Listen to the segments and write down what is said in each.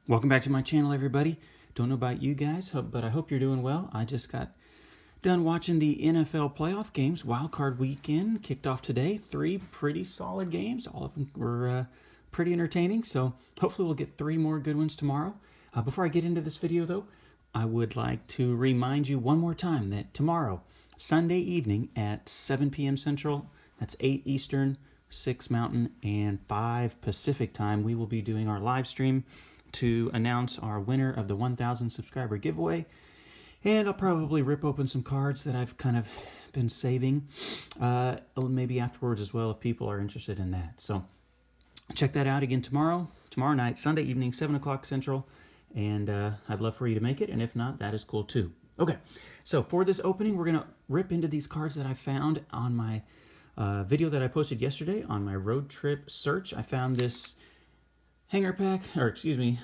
Welcome back to my channel, everybody. Don't know about you guys, but I hope you're doing well. I just got done watching the NFL playoff games. Wild Card Weekend kicked off today. 3 pretty solid games. All of them were pretty entertaining, so hopefully we'll get 3 more good ones tomorrow. Before I get into this video, though, I would like to remind you one more time that tomorrow, Sunday evening at 7 p.m. Central, that's 8 Eastern, 6 Mountain, and 5 Pacific time, we will be doing our live stream to announce our winner of the 1,000 subscriber giveaway. And I'll probably rip open some cards that I've kind of been saving, maybe afterwards as well if people are interested in that. So check that out again tomorrow night, Sunday evening, 7 o'clock Central. And I'd love for you to make it. And if not, that is cool too. Okay, so for this opening, we're going to rip into these cards that I found on my video that I posted yesterday on my road trip search. I found this hanger pack, or excuse me,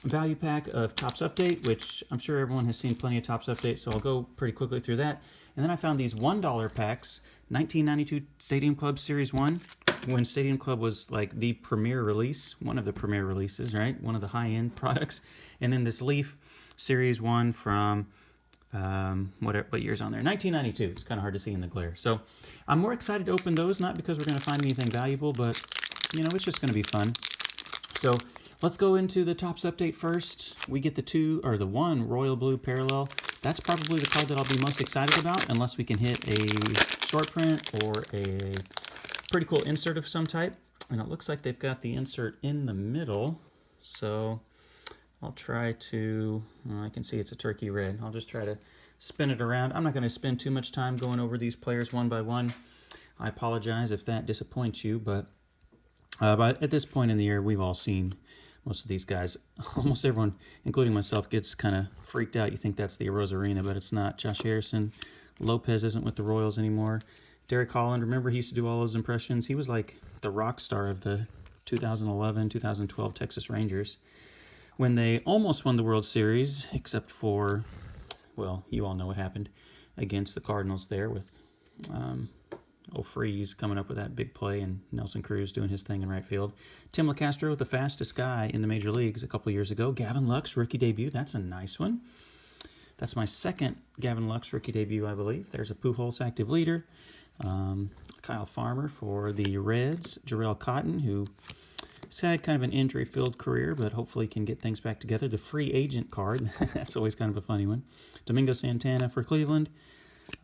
value pack of Topps Update, which I'm sure everyone has seen plenty of Topps Update, so I'll go pretty quickly through that. And then I found these $1 packs, 1992 Stadium Club Series 1, when Stadium Club was like the premier release, one of the premier releases, right? One of the high-end products. And then this Leaf Series 1 from, what year's on there? 1992. It's kind of hard to see in the glare. So I'm more excited to open those, not because we're going to find anything valuable, but, you know, it's just going to be fun. So let's go into the Topps Update first. We get the one Royal Blue Parallel. That's probably the card that I'll be most excited about, unless we can hit a short print or a pretty cool insert of some type. And it looks like they've got the insert in the middle. So I'll try to, I can see it's a turkey red. I'll just try to spin it around. I'm not going to spend too much time going over these players one by one. I apologize if that disappoints you, but at this point in the year, we've all seen most of these guys. Almost everyone, including myself, gets kind of freaked out. You think that's the Rosarina, but it's not. Josh Harrison. Lopez isn't with the Royals anymore. Derek Holland, remember he used to do all those impressions? He was like the rock star of the 2011, 2012 Texas Rangers when they almost won the World Series, except for, well, you all know what happened against the Cardinals there with O'Freeze coming up with that big play and Nelson Cruz doing his thing in right field. Tim LeCastro, the fastest guy in the major leagues a couple years ago. Gavin Lux, rookie debut. That's a nice one. That's my second Gavin Lux rookie debut, I believe. There's a Pujols active leader. Kyle Farmer for the Reds. Jarrell Cotton, who has had kind of an injury-filled career, but hopefully can get things back together. The free agent card. That's always kind of a funny one. Domingo Santana for Cleveland.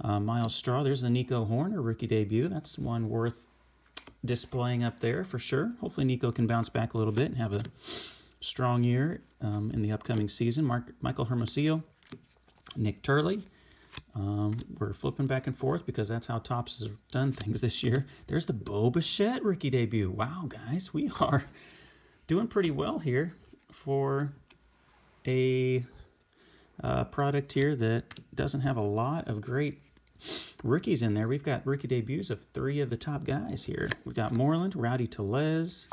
Miles Straw, there's the Nico Hoerner rookie debut. That's one worth displaying up there for sure. Hopefully Nico can bounce back a little bit and have a strong year in the upcoming season. Michael Hermosillo, Nick Turley. We're flipping back and forth because that's how Topps has done things this year. There's the Bo Bichette rookie debut. Wow, guys, we are doing pretty well here for a product here that doesn't have a lot of great rookies in there. We've got rookie debuts of 3 of the top guys here. We've got Moreland, Rowdy Tellez,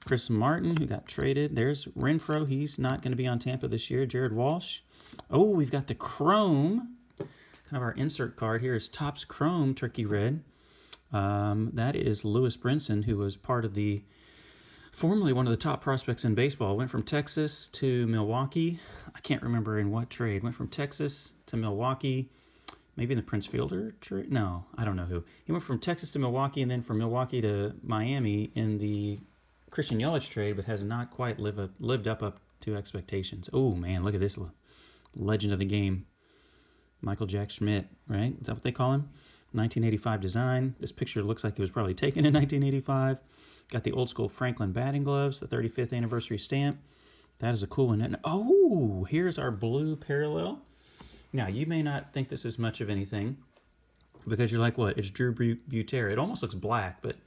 Chris Martin, who got traded. There's Renfroe. He's not going to be on Tampa this year. Jared Walsh. Oh, we've got the Chrome. Kind of our insert card here is Topps Chrome Turkey Red. That is Lewis Brinson, who was part of the formerly one of the top prospects in baseball. Went from Texas to Milwaukee. I can't remember in what trade. Went from Texas to Milwaukee. Maybe in the Prince Fielder trade? No, I don't know who. He went from Texas to Milwaukee and then from Milwaukee to Miami in the Christian Yelich trade, but has not quite lived up to expectations. Oh, man, look at this legend of the game. Michael Jack Schmidt, right? Is that what they call him? 1985 design. This picture looks like it was probably taken in 1985. Got the old school Franklin batting gloves, the 35th anniversary stamp. That is a cool one. And oh, here's our blue parallel. Now, you may not think this is much of anything because you're like, what? It's Drew Butera. It almost looks black, but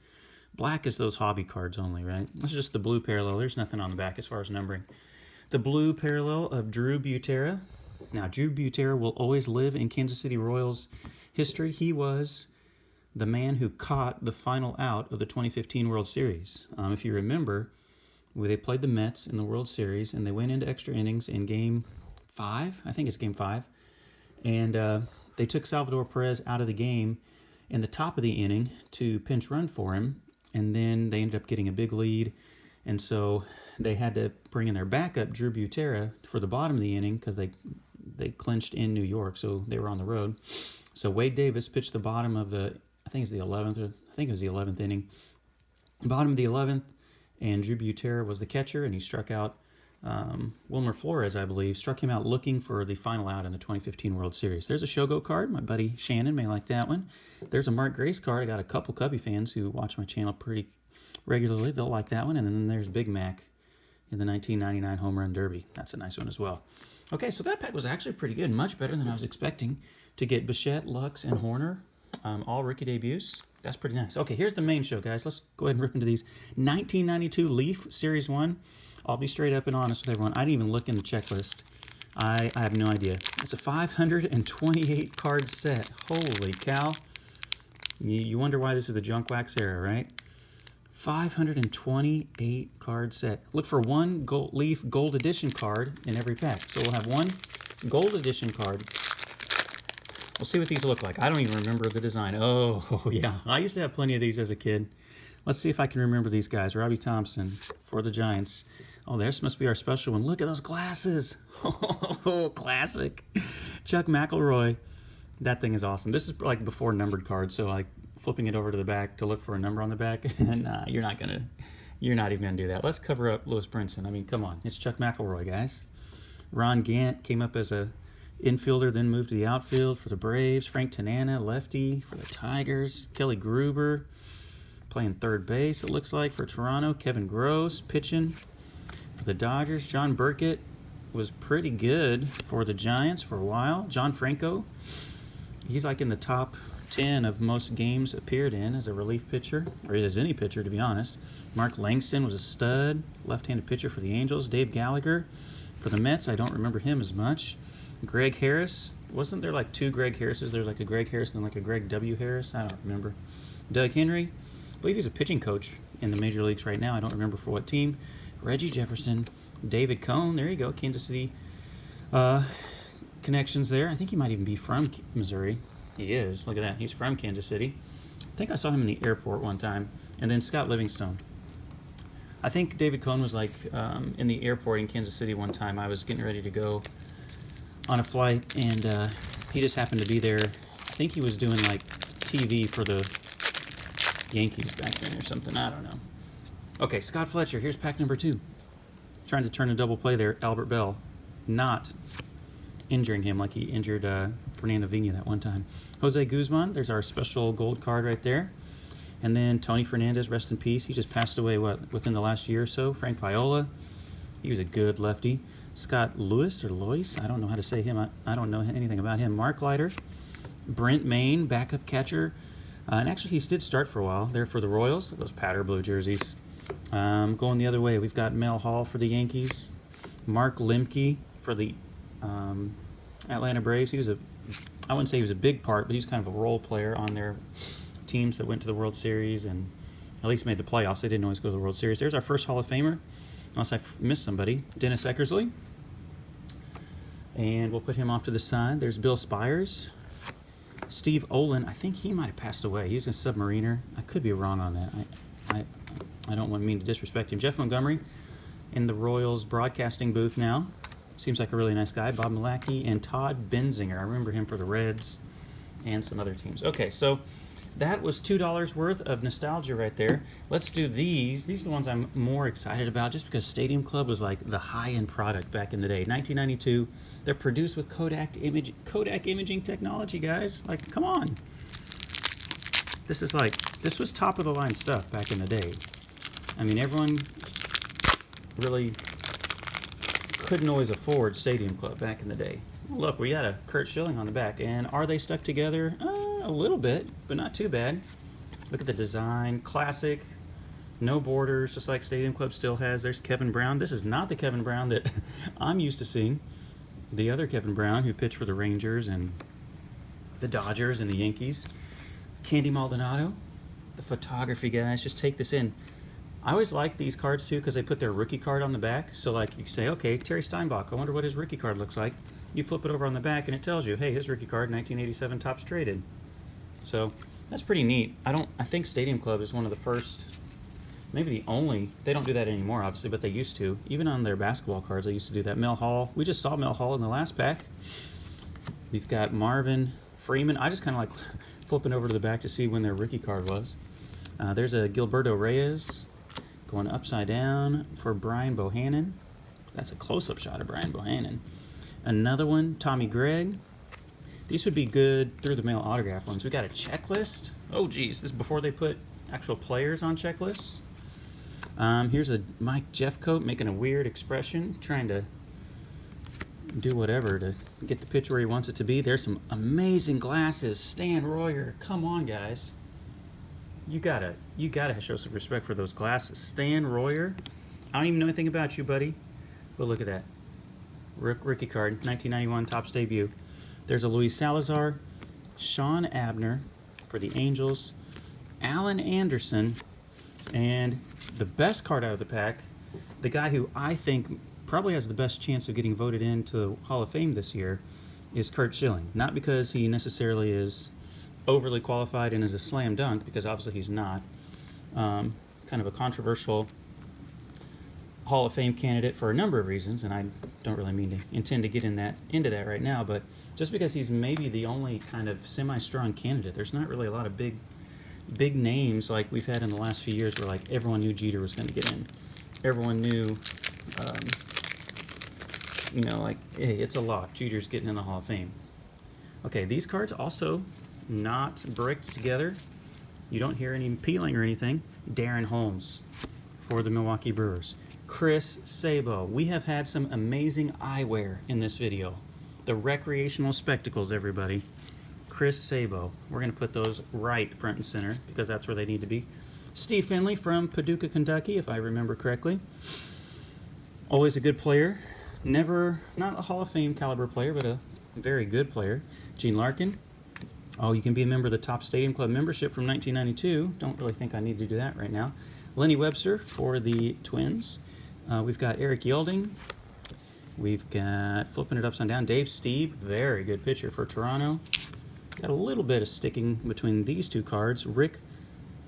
black is those hobby cards only, right? This is just the blue parallel. There's nothing on the back as far as numbering. The blue parallel of Drew Butera. Now, Drew Butera will always live in Kansas City Royals history. He was the man who caught the final out of the 2015 World Series. If you remember, they played the Mets in the World Series, and they went into extra innings in Game 5. I think it's Game 5. And they took Salvador Perez out of the game in the top of the inning to pinch run for him. And then they ended up getting a big lead And so they had to bring in their backup, Drew Butera, for the bottom of the inning because they clinched in New York, so they were on the road. So Wade Davis pitched the bottom of the, I think it's the 11th, or I think it was the 11th inning, bottom of the 11th, and Drew Butera was the catcher, and he struck out Wilmer Flores, I believe, struck him out looking for the final out in the 2015 World Series. There's a Shogo card. My buddy Shannon may like that one. There's a Mark Grace card. I got a couple Cubby fans who watch my channel pretty regularly. They'll like that one. And then there's Big Mac in the 1999 Home Run Derby. That's a nice one as well. Okay, so that pack was actually pretty good. Much better than I was expecting to get Bichette, Lux, and Horner. All rookie debuts. That's pretty nice. Okay, here's the main show, guys. Let's go ahead and rip into these. 1992 Leaf Series 1. I'll be straight up and honest with everyone. I didn't even look in the checklist. I have no idea. It's a 528 card set. Holy cow. You wonder why this is the junk wax era, right? 528 card set. Look for one Leaf Gold Edition card in every pack. So we'll have one Gold Edition card. We'll see what these look like. I don't even remember the design. Oh yeah. I used to have plenty of these as a kid. Let's see if I can remember these guys. Robbie Thompson for the Giants. Oh, this must be our special one. Look at those glasses. Oh, classic. Chuck McElroy. That thing is awesome. This is like before numbered cards, so like flipping it over to the back to look for a number on the back, and you're not even gonna do that. Let's cover up Lewis Brinson. I mean, come on. It's Chuck McElroy, guys. Ron Gant came up as a infielder, then moved to the outfield for the Braves. Frank Tanana, lefty for the Tigers. Kelly Gruber playing third base, it looks like, for Toronto. Kevin Gross pitching for the Dodgers. John Burkett was pretty good for the Giants for a while. John Franco, he's like in the top 10 of most games appeared in as a relief pitcher, or as any pitcher, to be honest. Mark Langston was a stud, left-handed pitcher for the Angels. Dave Gallagher for the Mets, I don't remember him as much. Greg Harris, wasn't there like two Greg Harrises? There's like a Greg Harris and then like a Greg W. Harris? I don't remember. Doug Henry, I believe he's a pitching coach in the major leagues right now. I don't remember for what team. Reggie Jefferson, David Cone, there you go, Kansas City connections there. I think he might even be from Missouri. He is, look at that, he's from Kansas City. I think I saw him in the airport one time. And then Scott Livingstone. I think David Cone was like in the airport in Kansas City one time. I was getting ready to go on a flight, and he just happened to be there. I think he was doing like TV for the Yankees back then or something. I don't know. Okay, Scott Fletcher. Here's pack number 2. Trying to turn a double play there. Albert Bell, not injuring him like he injured Fernando Vina that one time. Jose Guzman. There's our special gold card right there. And then Tony Fernandez, rest in peace. He just passed away, within the last year or so. Frank Viola. He was a good lefty. Scott Lewis, or Lois. I don't know how to say him. I don't know anything about him. Mark Leiter. Brent Main, backup catcher. And actually, he did start for a while there for the Royals. Those powder blue jerseys. Going the other way, we've got Mel Hall for the Yankees. Mark Lemke for the Atlanta Braves. I wouldn't say he was a big part, but he's kind of a role player on their teams that went to the World Series and at least made the playoffs. They didn't always go to the World Series. There's our first Hall of Famer, unless I missed somebody. Dennis Eckersley. And we'll put him off to the side. There's Bill Spires. Steve Olin, I think he might have passed away. He's a submariner. I could be wrong on that. I don't want to mean to disrespect him. Jeff Montgomery in the Royals broadcasting booth now. Seems like a really nice guy. Bob Malacky and Todd Benzinger. I remember him for the Reds and some other teams. Okay, so that was $2 worth of nostalgia right there. Let's do these. These are the ones I'm more excited about just because Stadium Club was like the high-end product back in the day. 1992. They're produced with Kodak imaging technology, guys. Like, come on. This was top-of-the-line stuff back in the day. I mean, everyone really couldn't always afford Stadium Club back in the day. Look, we got a Curt Schilling on the back. And are they stuck together? A little bit, but not too bad. Look at the design. Classic. No borders, just like Stadium Club still has. There's Kevin Brown. This is not the Kevin Brown that I'm used to seeing. The other Kevin Brown who pitched for the Rangers and the Dodgers and the Yankees. Candy Maldonado. The photography, guys. Just take this in. I always like these cards, too, because they put their rookie card on the back. So, like, you say, okay, Terry Steinbach, I wonder what his rookie card looks like. You flip it over on the back, and it tells you, hey, his rookie card, 1987 Topps Traded. So, that's pretty neat. I think Stadium Club is one of the first maybe the only, they don't do that anymore, obviously, but they used to. Even on their basketball cards, they used to do that. Mel Hall. We just saw Mel Hall in the last pack. We've got Marvin Freeman. I just kind of like flipping over to the back to see when their rookie card was. There's a Gilberto Reyes going upside down for Brian Bohannon. That's a close-up shot of Brian Bohannon. Another one, Tommy Gregg. These would be good through-the-mail autograph ones. We got a checklist. Oh, geez. This is before they put actual players on checklists. Here's a Mike Jeffcoat making a weird expression, trying to do whatever to get the pitch where he wants it to be. There's some amazing glasses. Stan Royer. Come on, guys. You gotta show some respect for those glasses. Stan Royer. I don't even know anything about you, buddy. But look at that. Rookie card, 1991 Topps debut. There's a Luis Salazar, Sean Abner for the Angels, Alan Anderson, and the best card out of the pack, the guy who I think probably has the best chance of getting voted into Hall of Fame this year, is Curt Schilling. Not because he necessarily is overly qualified and is a slam dunk, because obviously he's not. Kind of a controversial Hall of Fame candidate for a number of reasons, and I don't really intend to get into that right now, but just because he's maybe the only kind of semi-strong candidate, there's not really a lot of big names like we've had in the last few years where like everyone knew Jeter was going to get in. Everyone knew, you know, like, hey, it's a lock. Jeter's getting in the Hall of Fame. Okay, these cards also not bricked together. You don't hear any peeling or anything. Darren Holmes for the Milwaukee Brewers. Chris Sabo. We have had some amazing eyewear in this video. The recreational spectacles, everybody. Chris Sabo. We're going to put those right front and center because that's where they need to be. Steve Finley from Paducah, Kentucky, if I remember correctly. Always a good player. Never, not a Hall of Fame caliber player, but a very good player. Gene Larkin. Oh, you can be a member of the Topps Stadium Club membership from 1992. Don't really think I need to do that right now. Lenny Webster for the Twins. We've got Eric Yielding. We've got, flipping it upside down, Dave Stieb. Very good pitcher for Toronto. Got a little bit of sticking between these two cards. Rick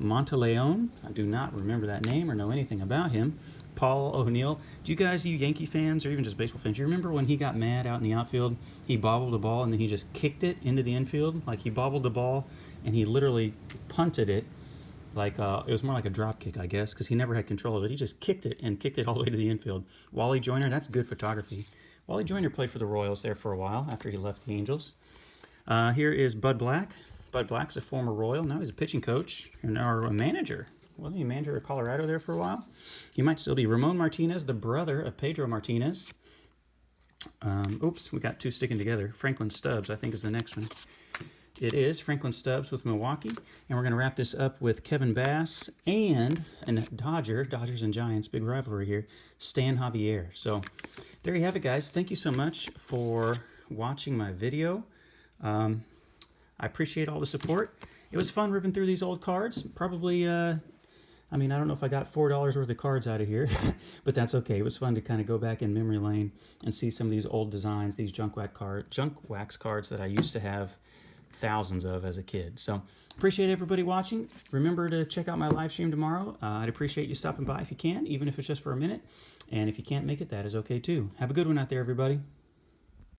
Monteleone. I do not remember that name or know anything about him. Paul O'Neill. Do you guys, you Yankee fans or even just baseball fans, you remember when he got mad out in the outfield? He bobbled the ball and then he just kicked it into the infield. Like he bobbled the ball and he literally punted it. Like it was more like a drop kick, I guess, because he never had control of it. He just kicked it and kicked it all the way to the infield. Wally Joyner, that's good photography. Wally Joyner played for the Royals there for a while after he left the Angels. Here is Bud Black. Bud Black's a former Royal. Now he's a pitching coach or a manager. Wasn't he a manager of Colorado there for a while? He might still be. Ramon Martinez, the brother of Pedro Martinez. Oops, we got two sticking together. Franklin Stubbs, I think, is the next one. It is Franklin Stubbs with Milwaukee. And we're going to wrap this up with Kevin Bass and Dodgers and Giants, big rivalry here, Stan Javier. So there you have it, guys. Thank you so much for watching my video. I appreciate all the support. It was fun ripping through these old cards. Probably, I mean, I don't know if I got $4 worth of cards out of here, but that's okay. It was fun to kind of go back in memory lane and see some of these old designs, these junk wax cards that I used to have thousands of as a kid. So appreciate everybody watching. Remember to check out my live stream tomorrow. I'd appreciate you stopping by if you can, even if it's just for a minute. And if you can't make it, that is okay too. Have a good one out there, everybody.